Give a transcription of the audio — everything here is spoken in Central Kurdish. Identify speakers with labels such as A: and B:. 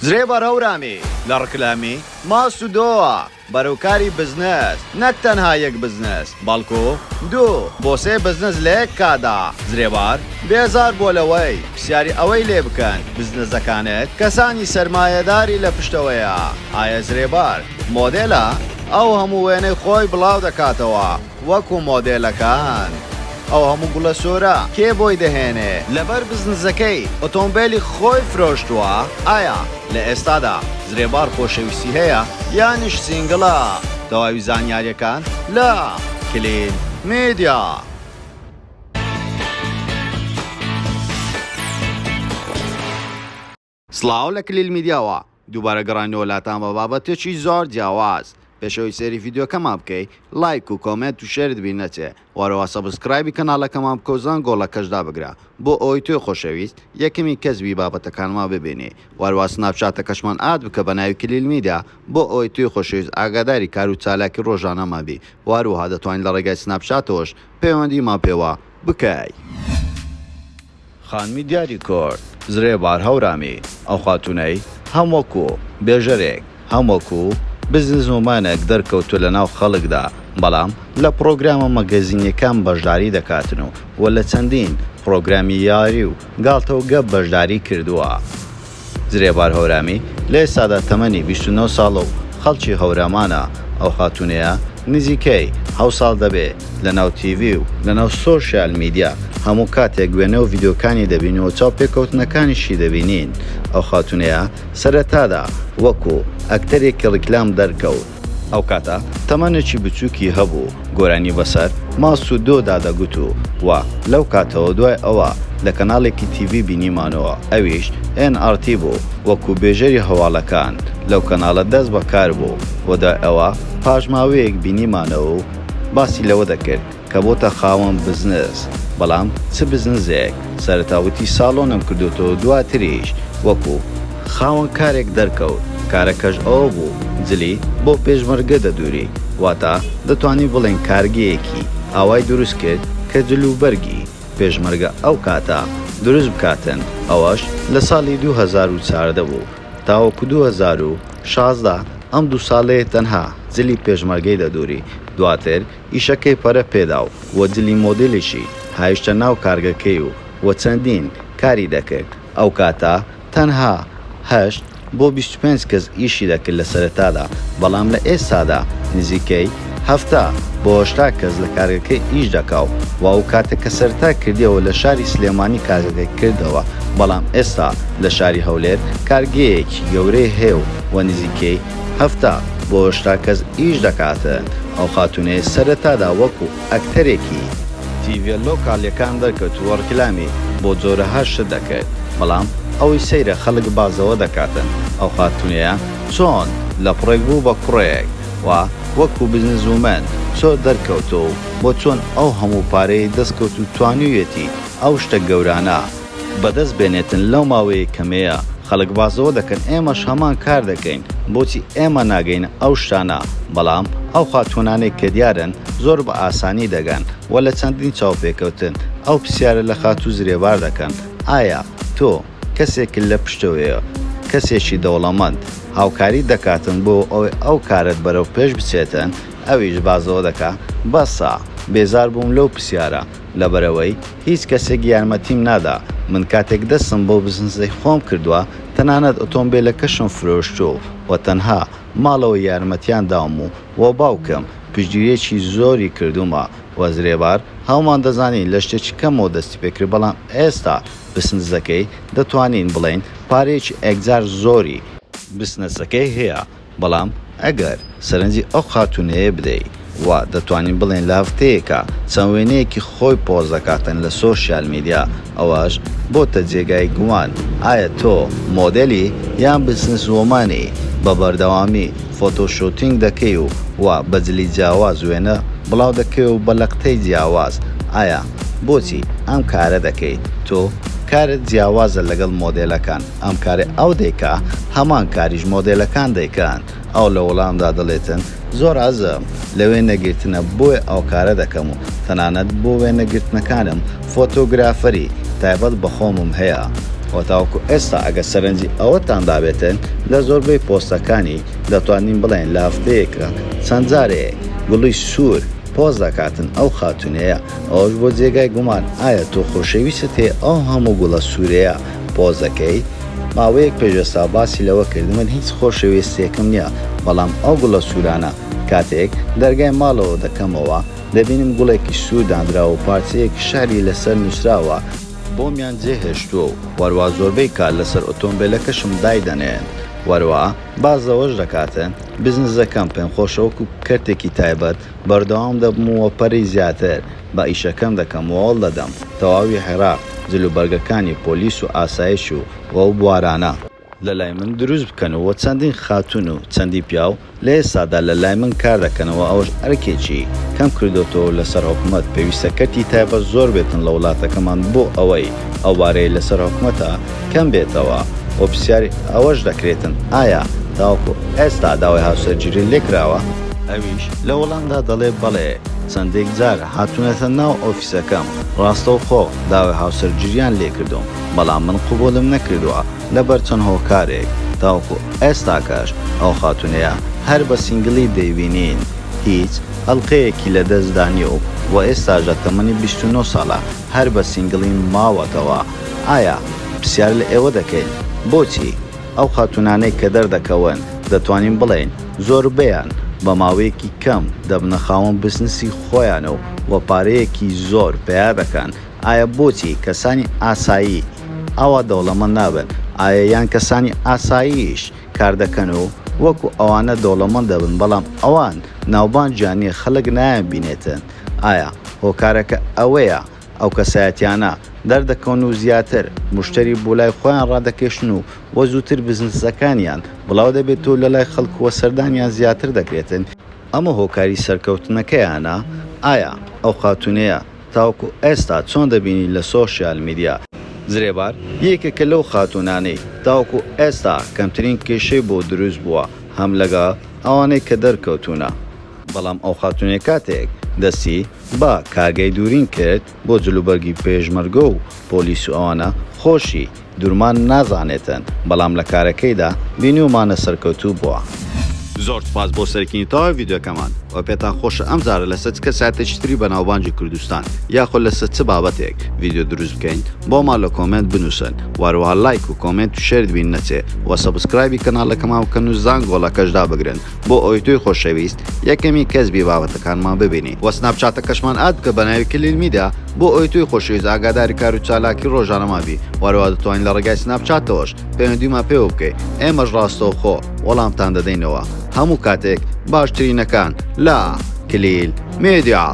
A: زرێبەر هەورامی لە ڕکلامی ماست و دۆوە بەرەوکاری بزنس نەک تەنها یەک بزنس بەڵکو دوو بۆ سێ بزنس لە یەک کادا زرێبار بێزار بۆ لەوەی پرسیاری ئەوەی لێ بکەن بزنسەکانت کەسانی سەرمایەداری لە پشتەوەیە ئایا زرێبار مۆدێلە ئەو هەموو وێنەی خۆی بڵاو دەکاتەوە وەکو مۆدێلەکان ئەو هەموو گوڵە سۆرە کێ بۆی دەهێنێ لەبەر بزنسەکەی ئۆتۆمبیلی خۆی فرۆشتووە ئایا لە ئێستادا زرێبار خۆشەویستی هەیە یانیش سینگڵە تەواوی زانیاریەکان لە کلین میدیا. سڵاو لە کلیل میدیاوە دووبارە گەڕانەوە لاتان بە بابەتێکی زۆر جیاواز. پێشەوەی سێری ڤیدیۆکەمان بکەی لایک و کۆمنت و شێرت بین نەچێ وەرەوە سەبسکرایبی کەناڵەکەمان بکەوزان گۆڵەکەشدا بگرە بۆ ئەوی توێ خۆشەویست یەکەمی کەسبی بابەتەکانمان ببینێ وەرەوە سناپچاتەکەشمان ئاد بکە بە ناوی کلیل میدیا بۆ ئەوی توێ خۆشەویست ئاگاداری کار و چالاکی ڕۆژانەمان بی وەروەها دەتوانین لە ڕێگای سناپچاتەوەش پەیوەندیمان پێوە بکەی. خانمی دیاری کورد زرێبار هەورامی ئەو خاتونەی هەموەکو بێژەرێک هەموەکو بزنسمانێک دەرکەوتو لە ناو خەڵکدا بەڵام لە پرۆگرامە مەگەزینیەکان بەشداری دەکاتن و لە چەندین پرۆگرامی یاری و گاڵتەوگە بەشداری کردووە. زرێبار هەورامی لە ئێستادا تەمەنی 29 ساڵە و خەڵکی هەورامانە ئەو خاتونەیە نزیکەی 7 ساڵ دەبێت لە ناو تیڤی و لە ناو سۆشیال میدیا هەموو کاتێک وێنە و ڤیدیۆکانی دەبینەوە چاو پێکەوتنەکانیشی دەبینین. ئەو خاتونەیە سەرەتادا وەکو ئەکتەرێکی ڕیکلام دەرکەوت ئەو کاتە تەمەنێکی بچووکی هەبوو گۆرانی بەسەر ماست و دۆدا دەگوت و لەو کاتەوە دوای ئەوە لە کەناڵێکی تیڤی بینیمانەوە ئەویش NRT بوو وەکو بێژەری هەواڵەکان لەو کەناڵە دەست بەکار بوو وەدا ئەوە پاژماوەیەک بینیمانەوە و باسی لەوە دەکرد کە بۆتە خاوەن بزنس بەڵام چ بزنسێک سەرەتاوتی ساڵۆنم کردوتەوە دواتریش وەکو خاوەن کارێک دەرکەوت کارەکەش ئەوە بوو جلی بۆ پێشمەرگە دەدووری واتە دەتوانی بڵێن کارگەیەکی ئاوای دروست کرد کە جلوبەرگی پێشمەرگە ئەو کاتە دروست بکاتن ئەوەش لە ساڵی 2014 بوو تاوەکو 2016 ئەم دوو ساڵەیە تەنها جلی پێشمەرگەی دەدووری دواتر ئیشەکەی پەرە پێدا و وە جلی مۆدیلێکی هایشتە ناو کارگەکەی و چەندین کاری دەکرد ئەو کاتە تەنها 8 بۆ 25 کەس ئیشی دەکرد لە سەرەتادا بەڵام لە ئێستادا نزیکەی 7 بۆ 8 کەس لە کارگەکەی ئیش دەکاو و ئەو کاتێک کە سەرەتا کردیەوە لە شاری سلێمانی کارگەکەی کردەوە بەڵام ئێستا لە شاری هەولێر کارگەیەکی گەورەی هەیە و نزیکەی 7 بۆ 8 کەس ئیش دەکاتن. ئەو خاتونەیە سەرەتادا وەکو ئەکتەرێکی تیڤە لۆکاڵیەکان دەرکەوت و ڕکلامی بۆ جۆرەها شت دەکرد بەڵام ئەوەی سەیرە خەڵک بازەوە دەکاتن. ئەو خاتونەیە چۆن لە پڕێک بوو بە کوڕێک و وەکو بزنسومەن چۆ دەرکەوتەوە بۆ چۆن ئەو هەموو پارەی دەستکەوت و توانیویەتی ئەو شتە گەورانە بەدەست بێنێتن لەو ماوەیە کەمەیە خەڵک بازەوە دەکەن ئێمەش هەمان کار دەکەین بۆچی ئێمە ناگەین ئەو شتانە بەڵام ئەو خاتونانەی کە دیارن زۆر بە ئاسانی دەگەن و لە چەندین چاوپێکەوتن ئەو پرسیارە لە خاتوو زرێبار دەکەن ئایا تۆ کەسێک لە پشتەوەیە کەسێکی دەوڵەمەند هاوکاری دەکاتن بۆ ئەوەی ئەو کارت بەرەو پێش بچێتن ئەویش بازەوە دەکا بەسا بێزار بووم لەو پرسیارە لەبەرەوەی هیچ کەسێک یارمەتیم نادا من کاتێک دەستم بۆ بزنسەی خۆم کردووە تەنانەت ئۆتۆمبیلەکەشم فرۆشتۆ و تەنها ماڵەوە یارمەتیان داوم و باوکم پشتگیریەکی زۆری کردومە و زرێبار هەومان دەزانین لە شتێکی کەمەوە دەستی پێکرد بەڵام ئێستا بزنسەکەی دەتوانین بڵێن پارێکی ئەگزار زۆری بزنسەکەی هەیە بەڵام ئەگەر سەرنجی ئەو خاتونەیە بدەیت و دەتوانین بڵێن لە هەفتەیەکە چەند وێنەیەکی خۆی پۆز دەکاتن لە سۆشیال میدیا ئەوەش بۆتە جێگای گومان ئایا تۆ مۆدێلی یان بزنسوەمانی بە بەردەوامی فۆتۆشوتینگ دەکەی و بەجلی جیاواز وێنە بڵاو دەکەی و بە لەقتەی جیاواز ئایا بۆچی ئەم کارە دەکەیت تۆ کارت جیاوازە لەگەڵ مۆدێلەکان ئەم کارێ ئەو دەیکا هەمان کاریش مۆدێلەکان دەیکان ئەو لە وەڵامدا دەڵێتن زۆر ئازم لەوێ نەگرتنە بۆی ئەو کارە دەکەم و تەنانەت بۆ وێ نەگرتنەکانم فۆتۆگرافەری تایبەت بەخۆمم هەیە و تاوەکو ئێستا ئەگە سەرنجی ئەوەتان دابێتن لە زۆربەی پۆستەکانی دەتوانین بڵێن لە هەفتەیەکە چەند جارێک گوڵی سوور پۆز دەکاتن ئەو خاتونەیە ئەوەش بۆ جێگای گومان ئایا تۆ خۆشەویستت هەیە ئەو هەموو گوڵە سوورەیە پۆزەکەی ماوەیەک پێشەستا باسی لەوە کردمن هیچ خۆشەویستێکم نییە بەڵام ئەو گوڵە سوورانە کاتێک دەرگای ماڵەوە دەکەمەوە دەبینم گوڵێکی سوور دانراوە و پارچەیەکی شاری لەسەر نووسراوە بۆمیان جێهێشتووە و وەروە زۆربەی کار لەسەر ئۆتۆمبیلەکەشم دایدەنێن وەروە باز ئەوەش دەکاتن بزنسەکەم پێم خۆشەوەکو کەرتێکی تایبەت بەردەوام دەبمەوە پەری زیاتر بە ئیشەکەم دەکەم وەڵ دەدەم تەواوی عێراق جلوبەرگەکانی پۆلیس و ئاسایش و ئەو بوارانە لە لای من دروست بکەنەوە چەندین خاتون و چەندی پیاو لە ئێستادا لە لای من کار دەکەنەوە ئەوەش ئەرکێکی کەم کردوتەوە لەسەر حکوومەت پێویستە کەرتی تایبەت زۆر بێتن لە وڵاتەکەمان بۆ ئەوەی ئەو بارەی لەسەر حکوومەتە کەم بێتەوە بۆ پرسیاری ئەوەش دەکرێتن ئایا تاوەکو ئێستا داوای هاوسەرگیری لێکراوە ئەویش لە وەڵامدا دەڵێ بەڵێ چەندێک جار هاتوونەتە ناو ئۆفیسەکەم ڕاستەوخۆ داوای هاوسەرگیریان لێکردوم بەڵام من قوبوڵم نەکردووە لەبەر چەند هۆکارێک تاوەکو ئێستاکەش ئەو خاتونەیە هەر بە سینگلی دەیبینین هیچ ئەڵقەیەکی لە دەستدانی و ئێستاژە تەمەنی 29 ساڵە هەر بە سینگلی ماوەتەوە ئایا پرسیار لە ئێوە دەکەین بۆچی ئەو خاتونانەی کە دەردەکەون دەتوانین بڵێن زۆربەیان بە ماوەیەکی کەم دەبنە خاوەن بزنسی خۆیانە و پارەیەکی زۆر پیا دەکەن ئایا بۆچی کەسانی ئاسایی ئەوە دەوڵەمەند نابن ئایا یان کەسانی ئاساییش کار دەکەن و وەکو ئەوانە دەوڵەمەند دەبن بەڵام ئەوان ناوبانجیانی خەڵک نایان بینێتن ئایا هۆکارەکە ئەوەیە ئەو کەسایەتیانە دەردەکەون و زیاتر مشتری بۆ لای خۆیان ڕادەکێشن و وە زووتر بزنسەکانیان بڵاو دەبێت و لە لای خەڵک وە سەردانیان زیاتر دەکرێتن ئەمە هۆکاری سەرکەوتنەکەیانە ئایا ئەو خاتونەیە تاوەکو ئێستا چۆن دەبینی لە سۆشیال میدیا زرێبار یەکێکە لەو خاتونانەی تاوەکو ئێستا کەمترین کێشەی بۆ دروست بووە هەم لەگە ئەوانەی کە دەرکەوتونە بەڵام ئەو خاتونێ کاتێک دەستی بە کاگەی دوورین کرد بۆ جلوبەرگی پێشمەرگە و پۆلیس و ئەوانە خۆشی دوورمان نازانێتن بەڵام لە کارەکەیدا بینیومانە سەرکەوتوو بووە زۆر سپاس بۆ سەرکردنی تەواوی ڤیدیۆکەمان و پێتان خۆشە ئەم جارە لەسەر چ کەسایەتێکی تری بە ناوبانجی کوردستان یاخۆ لەسەر چ بابەتێک ڤیدیۆ دروست بکەین بۆمان لە کۆمنت بنووسن واروها لایک و کۆمنت و شێر بین نەچێ و سەبسکرایبی کەناڵەکەمان بکەن و زانگۆڵەکەشدا بگرن بۆ ئەوەی توی خۆشەویست یەکەمی کەسبی بابەتەکانمان ببینی و سناپچاتەکەشمان ئاد بکە بە ناوی کلیل میدیا بۆ ئەوەی توی خۆشەویست ئاگاداری کار و چالاکی ڕۆژانەمابی واروها دەتوانین لە ڕێگای سناپچاتەوەش پەیوەندیمان پێوە بکەیت ئێمەش ڕاستەوخۆ وەڵامتان دەدەینەوە هەموو کاتێک باشترینەکان لا کلیل میدیا